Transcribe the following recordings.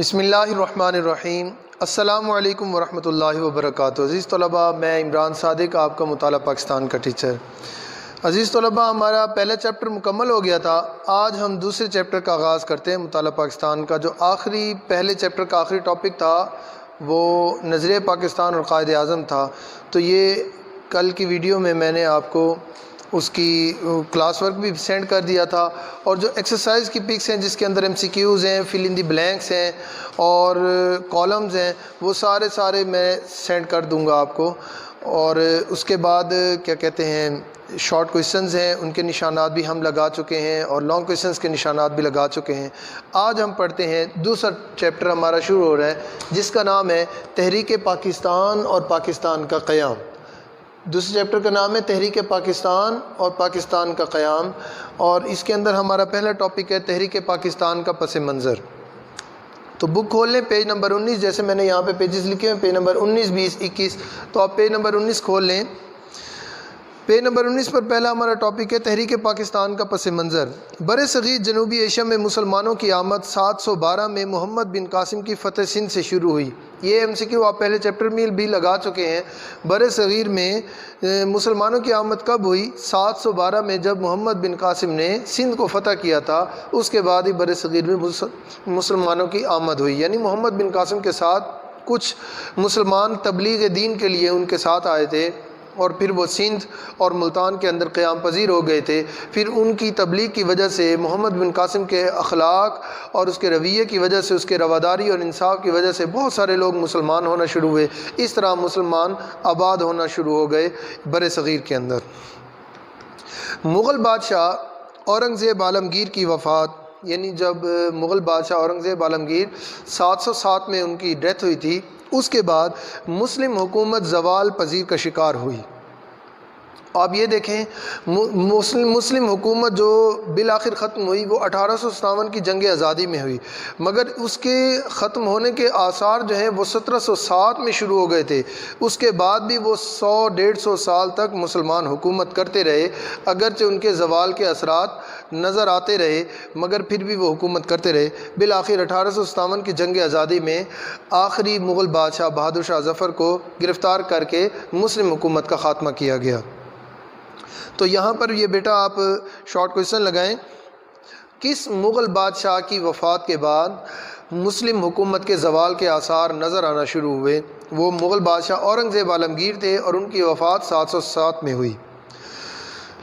بسم اللہ الرحمن الرحیم۔ السلام علیکم ورحمۃ اللہ وبرکاتہ۔ عزیز طلباء، میں عمران صادق، آپ کا مطالعہ پاکستان کا ٹیچر۔ عزیز طلباء، ہمارا پہلا چیپٹر مکمل ہو گیا تھا۔ آج ہم دوسرے چیپٹر کا آغاز کرتے ہیں مطالعہ پاکستان کا۔ جو پہلے چیپٹر کا آخری ٹاپک تھا وہ نظریہ پاکستان اور قائد اعظم تھا۔ تو یہ کل کی ویڈیو میں میں نے آپ کو اس کی کلاس ورک بھی سینڈ کر دیا تھا، اور جو ایکسرسائز کی پکس ہیں جس کے اندر ایم سی کیوز ہیں، فل ان دی بلینکس ہیں اور کالمز ہیں، وہ سارے میں سینڈ کر دوں گا آپ کو۔ اور اس کے بعد کیا کہتے ہیں، شارٹ کویشچنز ہیں، ان کے نشانات بھی ہم لگا چکے ہیں، اور لانگ کویشچنز کے نشانات بھی لگا چکے ہیں۔ آج ہم پڑھتے ہیں دوسرا چیپٹر ہمارا شروع ہو رہا ہے، جس کا نام ہے تحریک پاکستان اور پاکستان کا قیام۔ دوسرے چیپٹر کا نام ہے تحریک پاکستان اور پاکستان کا قیام، اور اس کے اندر ہمارا پہلا ٹاپک ہے تحریک پاکستان کا پس منظر۔ تو بک کھول لیں پیج نمبر 19، جیسے میں نے یہاں پہ پیجز لکھے ہیں، پیج نمبر 19، 20، 21، تو آپ پیج نمبر 19 کھول لیں۔ پیج نمبر 19 پر پہلا ہمارا ٹاپک ہے تحریک پاکستان کا پس منظر۔ بر صغیر جنوبی ایشیا میں مسلمانوں کی آمد 712 میں محمد بن قاسم کی فتح سندھ سے شروع ہوئی۔ یہ ایم سی کیو آپ پہلے چیپٹر میں بھی لگا چکے ہیں۔ بر صغیر میں مسلمانوں کی آمد کب ہوئی؟ 712 میں، جب محمد بن قاسم نے سندھ کو فتح کیا تھا، اس کے بعد ہی بر صغیر میں مسلمانوں کی آمد ہوئی۔ یعنی محمد بن قاسم کے ساتھ کچھ مسلمان تبلیغ دین کے لیے ان کے ساتھ آئے تھے، اور پھر وہ سندھ اور ملتان کے اندر قیام پذیر ہو گئے تھے۔ پھر ان کی تبلیغ کی وجہ سے، محمد بن قاسم کے اخلاق اور اس کے رویے کی وجہ سے، اس کے رواداری اور انصاف کی وجہ سے بہت سارے لوگ مسلمان ہونا شروع ہوئے۔ اس طرح مسلمان آباد ہونا شروع ہو گئے بر صغیر کے اندر۔ مغل بادشاہ اورنگزیب عالمگیر کی وفات، یعنی جب مغل بادشاہ اورنگزیب عالمگیر 707 میں ان کی ڈیتھ ہوئی تھی، اس کے بعد مسلم حکومت زوال پذیر کا شکار ہوئی۔ آپ یہ دیکھیں، مسلم حکومت جو بالآخر ختم ہوئی وہ 1857 کی جنگ آزادی میں ہوئی، مگر اس کے ختم ہونے کے آثار جو ہیں وہ 1707 میں شروع ہو گئے تھے۔ اس کے بعد بھی وہ 100-150 سال تک مسلمان حکومت کرتے رہے، اگرچہ ان کے زوال کے اثرات نظر آتے رہے، مگر پھر بھی وہ حکومت کرتے رہے۔ بالآخر 1857 کی جنگ آزادی میں آخری مغل بادشاہ بہادر شاہ ظفر کو گرفتار کر کے مسلم حکومت کا خاتمہ کیا گیا۔ تو یہاں پر یہ بیٹا آپ شارٹ کویشچن لگائیں، کس مغل بادشاہ کی وفات کے بعد مسلم حکومت کے زوال کے آثار نظر آنا شروع ہوئے؟ وہ مغل بادشاہ اورنگزیب عالمگیر تھے، اور ان کی وفات 707 میں ہوئی۔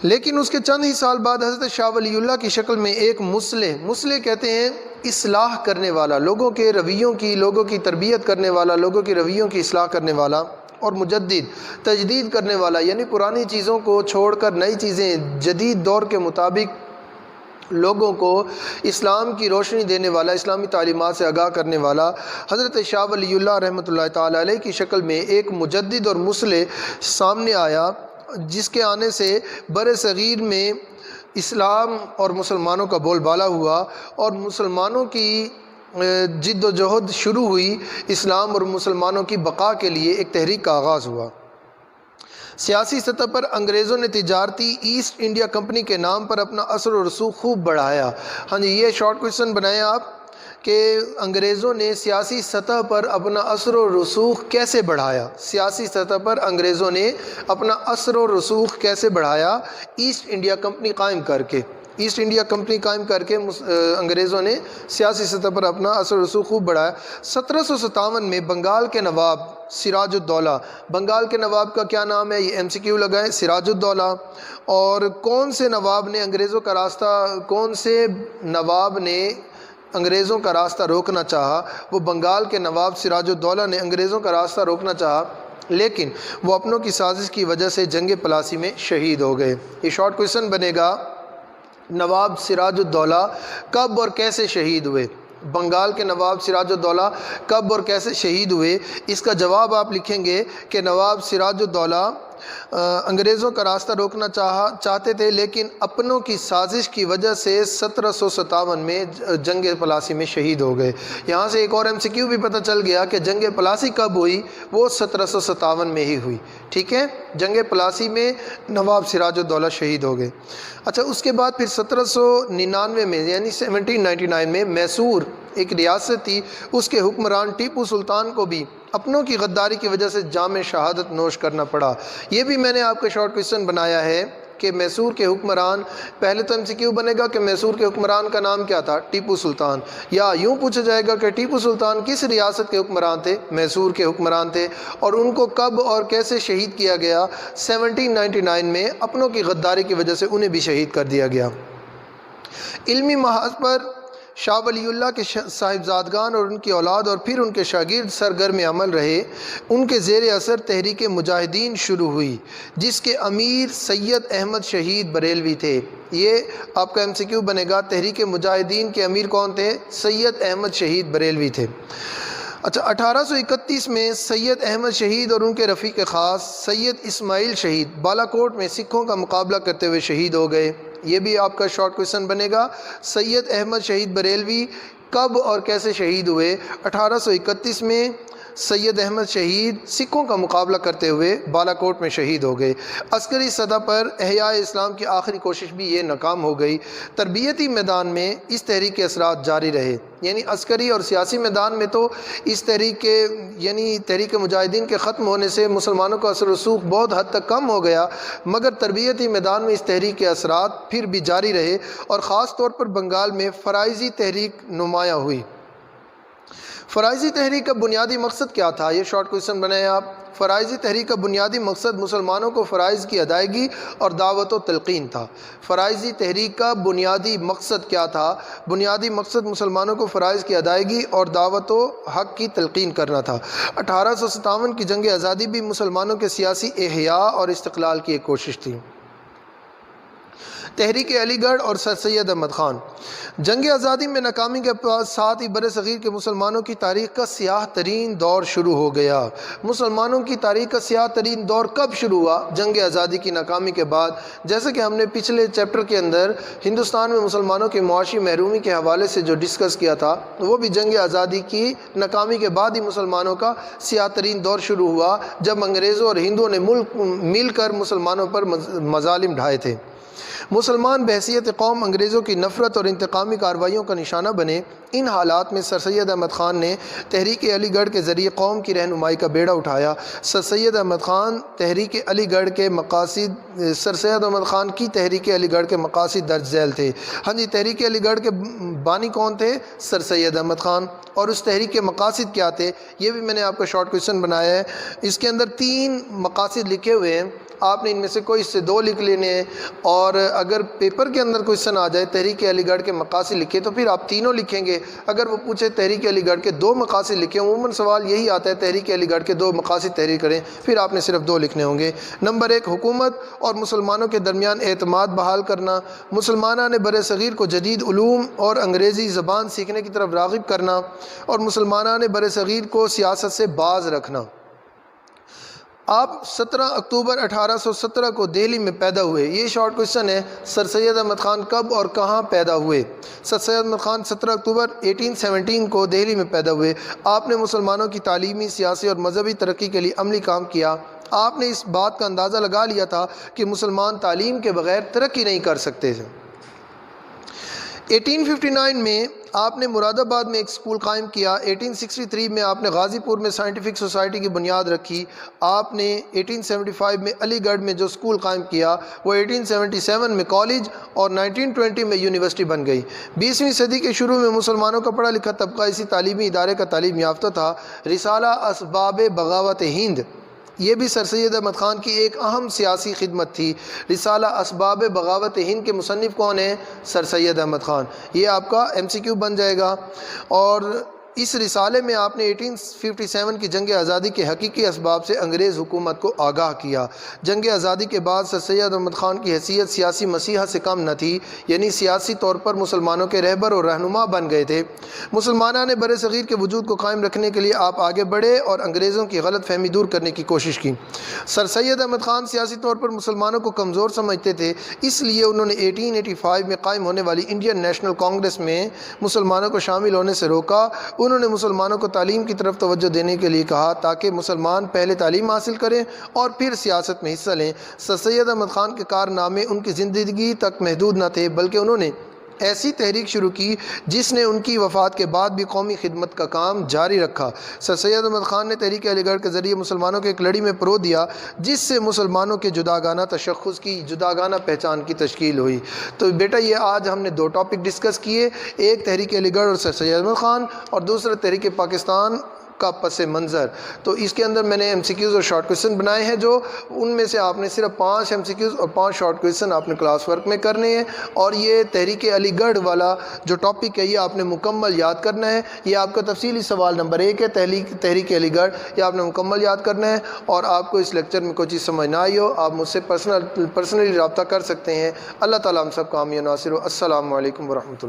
لیکن اس کے چند ہی سال بعد حضرت شاہ ولی اللہ کی شکل میں ایک مصلح کہتے ہیں اصلاح کرنے والا، لوگوں کے رویوں کی، لوگوں کی تربیت کرنے والا، لوگوں کے رویوں کی اصلاح کرنے والا، اور مجدد، تجدید کرنے والا، یعنی پرانی چیزوں کو چھوڑ کر نئی چیزیں جدید دور کے مطابق لوگوں کو اسلام کی روشنی دینے والا، اسلامی تعلیمات سے آگاہ کرنے والا حضرت شاہ ولی اللہ رحمۃ اللہ تعالیٰ علیہ کی شکل میں ایک مجدد اور مصلح سامنے آیا، جس کے آنے سے بر صغیر میں اسلام اور مسلمانوں کا بول بالا ہوا، اور مسلمانوں کی جد و جہد شروع ہوئی۔ اسلام اور مسلمانوں کی بقا کے لیے ایک تحریک کا آغاز ہوا۔ سیاسی سطح پر انگریزوں نے تجارتی ایسٹ انڈیا کمپنی کے نام پر اپنا اثر و رسوخ خوب بڑھایا۔ ہاں جی، یہ شارٹ کویشچن بنائیں آپ کہ انگریزوں نے سیاسی سطح پر اپنا اثر و رسوخ کیسے بڑھایا؟ سیاسی سطح پر انگریزوں نے اپنا اثر و رسوخ کیسے بڑھایا؟ ایسٹ انڈیا کمپنی قائم کر کے۔ ایسٹ انڈیا کمپنی قائم کر کے انگریزوں نے سیاسی سطح پر اپنا اثر و رسوخ خوب بڑھایا۔ 1757 میں بنگال کے نواب سراج الدولہ، بنگال کے نواب کا کیا نام ہے؟ یہ ایم سی کیو لگائیں، سراج الدولہ۔ اور کون سے نواب نے انگریزوں کا راستہ روکنا چاہا؟ وہ بنگال کے نواب سراج الدولہ نے انگریزوں کا راستہ روکنا چاہا، لیکن وہ اپنوں کی سازش کی وجہ سے جنگ پلاسی میں شہید ہو گئے۔ یہ شارٹ کویشچن بنے گا، نواب سراج الدولہ کب اور کیسے شہید ہوئے؟ بنگال کے نواب سراج الدولہ کب اور کیسے شہید ہوئے؟ اس کا جواب آپ لکھیں گے کہ نواب سراج الدولہ انگریزوں کا راستہ روکنا چاہتے تھے، لیکن اپنوں کی سازش کی وجہ سے 1757 میں جنگ پلاسی میں شہید ہو گئے۔ یہاں سے ایک اور ایم سی کیو بھی پتہ چل گیا کہ جنگ پلاسی کب ہوئی؟ وہ 1757 میں ہی ہوئی۔ ٹھیک ہے، جنگ پلاسی میں نواب سراج الدولہ شہید ہو گئے۔ اچھا، اس کے بعد پھر 1799 میں یعنی 1799 میں میسور ایک ریاست تھی، اس کے حکمران ٹیپو سلطان کو بھی اپنوں کی غداری کی وجہ سے جام شہادت نوش کرنا پڑا۔ یہ بھی میں نے آپ کا شارٹ کوئسچن بنایا ہے کہ میسور کے حکمران، پہلے تو MCQ بنے گا کہ میسور کے حکمران کا نام کیا تھا؟ ٹیپو سلطان، یا یوں پوچھا جائے گا کہ ٹیپو سلطان کس ریاست کے حکمران تھے؟ میسور کے حکمران تھے، اور ان کو کب اور کیسے شہید کیا گیا؟ 1799 میں اپنوں کی غداری کی وجہ سے انہیں بھی شہید کر دیا گیا۔ علمی محاذ پر شاہ ولی اللہ کے صاحبزادگان اور ان کی اولاد اور پھر ان کے شاگرد سرگرم عمل رہے۔ ان کے زیر اثر تحریک مجاہدین شروع ہوئی، جس کے امیر سید احمد شہید بریلوی تھے۔ یہ آپ کا MCQ بنے گا، تحریک مجاہدین کے امیر کون تھے؟ سید احمد شہید بریلوی تھے۔ اچھا، 1831 میں سید احمد شہید اور ان کے رفیق خاص سید اسماعیل شہید بالا کوٹ میں سکھوں کا مقابلہ کرتے ہوئے شہید ہو گئے۔ یہ بھی آپ کا شارٹ کوئسچن بنے گا، سید احمد شہید بریلوی کب اور کیسے شہید ہوئے؟ 1831 میں سید احمد شہید سکھوں کا مقابلہ کرتے ہوئے بالا کوٹ میں شہید ہو گئے۔ عسکری سطح پر احیاء اسلام کی آخری کوشش بھی یہ ناکام ہو گئی۔ تربیتی میدان میں اس تحریک کے اثرات جاری رہے، یعنی عسکری اور سیاسی میدان میں تو اس تحریک مجاہدین کے ختم ہونے سے مسلمانوں کا اثر و رسوخ بہت حد تک کم ہو گیا، مگر تربیتی میدان میں اس تحریک کے اثرات پھر بھی جاری رہے، اور خاص طور پر بنگال میں فرائضی تحریک نمایاں ہوئی۔ فرائضی تحریک کا بنیادی مقصد کیا تھا؟ یہ شارٹ کوئسچن بنائیں آپ۔ فرائضی تحریک کا بنیادی مقصد مسلمانوں کو فرائض کی ادائیگی اور دعوت و تلقین تھا۔ فرائضی تحریک کا بنیادی مقصد کیا تھا؟ بنیادی مقصد مسلمانوں کو فرائض کی ادائیگی اور دعوت و حق کی تلقین کرنا تھا۔ 1857 کی جنگ آزادی بھی مسلمانوں کے سیاسی احیاء اور استقلال کی ایک کوشش تھی۔ تحریک علی گڑھ اور سر سید احمد خان۔ جنگ آزادی میں ناکامی کے ساتھ ہی بر صغیر کے مسلمانوں کی تاریخ کا سیاہ ترین دور شروع ہو گیا۔ مسلمانوں کی تاریخ کا سیاہ ترین دور کب شروع ہوا؟ جنگ آزادی کی ناکامی کے بعد۔ جیسے کہ ہم نے پچھلے چیپٹر کے اندر ہندوستان میں مسلمانوں کی معاشی محرومی کے حوالے سے جو ڈسکس کیا تھا، وہ بھی جنگ آزادی کی ناکامی کے بعد ہی مسلمانوں کا سیاہ ترین دور شروع ہوا، جب انگریزوں اور ہندوؤں نے مل کر مسلمانوں پر مظالم ڈھائے تھے۔ مسلمان بحیثیت قوم انگریزوں کی نفرت اور انتقامی کارروائیوں کا نشانہ بنے۔ ان حالات میں سر سید احمد خان نے تحریک علی گڑھ کے ذریعے قوم کی رہنمائی کا بیڑا اٹھایا۔ سر سید احمد خان تحریک علی گڑھ کے مقاصد سر سید احمد خان کی تحریک علی گڑھ کے مقاصد درج ذیل تھے۔ ہاں جی، تحریک علی گڑھ کے بانی کون تھے؟ سر سید احمد خان۔ اور اس تحریک کے مقاصد کیا تھے؟ یہ بھی میں نے آپ کا شارٹ کوئسچن بنایا ہے۔ اس کے اندر 3 مقاصد لکھے ہوئے ہیں، آپ نے ان میں سے کوئی اس سے 2 لکھ لینے ہیں، اور اگر پیپر کے اندر کوئسچن آ جائے تحریک علی گڑھ کے مقاصد لکھے تو پھر آپ تینوں لکھیں گے۔ اگر وہ پوچھے تحریک علی گڑھ کے 2 مقاصد لکھیں، عموماً سوال یہی آتا ہے تحریک علی گڑھ کے 2 مقاصد تحریر کریں، پھر آپ نے صرف 2 لکھنے ہوں گے۔ نمبر 1، حکومت اور مسلمانوں کے درمیان اعتماد بحال کرنا، مسلمانوں نے بر صغیر کو جدید علوم اور انگریزی زبان سیکھنے کی طرف راغب کرنا، اور مسلمانوں نے بر صغیر کو سیاست سے باز رکھنا۔ آپ 17 اکتوبر 1817 کو دہلی میں پیدا ہوئے۔ یہ شارٹ کوئسچن ہے، سر سید احمد خان کب اور کہاں پیدا ہوئے؟ سر سید احمد خان 17 اکتوبر 1817 کو دہلی میں پیدا ہوئے۔ آپ نے مسلمانوں کی تعلیمی، سیاسی اور مذہبی ترقی کے لیے عملی کام کیا۔ آپ نے اس بات کا اندازہ لگا لیا تھا کہ مسلمان تعلیم کے بغیر ترقی نہیں کر سکتے تھے۔ 1859 میں آپ نے مراد آباد میں ایک اسکول قائم کیا۔ 1863 میں آپ نے غازی پور میں سائنٹیفک سوسائٹی کی بنیاد رکھی۔ آپ نے 1875 میں علی گڑھ میں جو اسکول قائم کیا وہ 1877 میں کالج اور 1920 میں یونیورسٹی بن گئی۔ 20ویں صدی کے شروع میں مسلمانوں کا پڑھا لکھا طبقہ اسی تعلیمی ادارے کا تعلیم یافتہ تھا۔ رسالہ اسباب بغاوت ہند، یہ بھی سر سید احمد خان کی ایک اہم سیاسی خدمت تھی۔ رسالہ اسباب بغاوت ہند کے مصنف کون ہیں؟ سر سید احمد خان۔ یہ آپ کا MCQ بن جائے گا۔ اور اس رسالے میں آپ نے 1857 کی جنگ آزادی کے حقیقی اسباب سے انگریز حکومت کو آگاہ کیا۔ جنگ آزادی کے بعد سر سید احمد خان کی حیثیت سیاسی مسیحا سے کم نہ تھی، یعنی سیاسی طور پر مسلمانوں کے رہبر اور رہنما بن گئے تھے۔ مسلمانوں نے بر صغیر کے وجود کو قائم رکھنے کے لیے آپ آگے بڑھے اور انگریزوں کی غلط فہمی دور کرنے کی کوشش کی۔ سر سید احمد خان سیاسی طور پر مسلمانوں کو کمزور سمجھتے تھے، اس لیے انہوں نے 1885 میں قائم ہونے والی انڈین نیشنل کانگریس میں مسلمانوں کو شامل ہونے سے روکا۔ انہوں نے مسلمانوں کو تعلیم کی طرف توجہ دینے کے لیے کہا تاکہ مسلمان پہلے تعلیم حاصل کریں اور پھر سیاست میں حصہ لیں۔ سر سید احمد خان کے کارنامے ان کی زندگی تک محدود نہ تھے، بلکہ انہوں نے ایسی تحریک شروع کی جس نے ان کی وفات کے بعد بھی قومی خدمت کا کام جاری رکھا۔ سر سید احمد خان نے تحریک علی گڑھ کے ذریعے مسلمانوں کے ایک لڑی میں پرو دیا جس سے مسلمانوں کے جداگانہ تشخص کی، جداگانہ پہچان کی تشکیل ہوئی۔ تو بیٹا یہ آج ہم نے دو ٹاپک ڈسکس کیے، ایک تحریک علی گڑھ اور سر سید احمد خان، اور دوسرا تحریک پاکستان کا پس منظر۔ تو اس کے اندر میں نے ایم سی کیوز اور شارٹ کویشچن بنائے ہیں، جو ان میں سے آپ نے صرف 5 ایم سی کیوز اور 5 شارٹ کویشچن آپ نے کلاس ورک میں کرنے ہیں، اور یہ تحریک علی گڑھ والا جو ٹاپک ہے یہ آپ نے مکمل یاد کرنا ہے۔ یہ آپ کا تفصیلی سوال نمبر 1 ہے، تحریک علی گڑھ، یہ آپ نے مکمل یاد کرنا ہے۔ اور آپ کو اس لیکچر میں کوئی چیز سمجھ نہ آئی ہو، آپ مجھ سے پرسنلی رابطہ کر سکتے ہیں۔ اللہ تعالیٰ ہم سب کا حامی و ناصر ہو۔ السلام علیکم ورحمۃ اللہ۔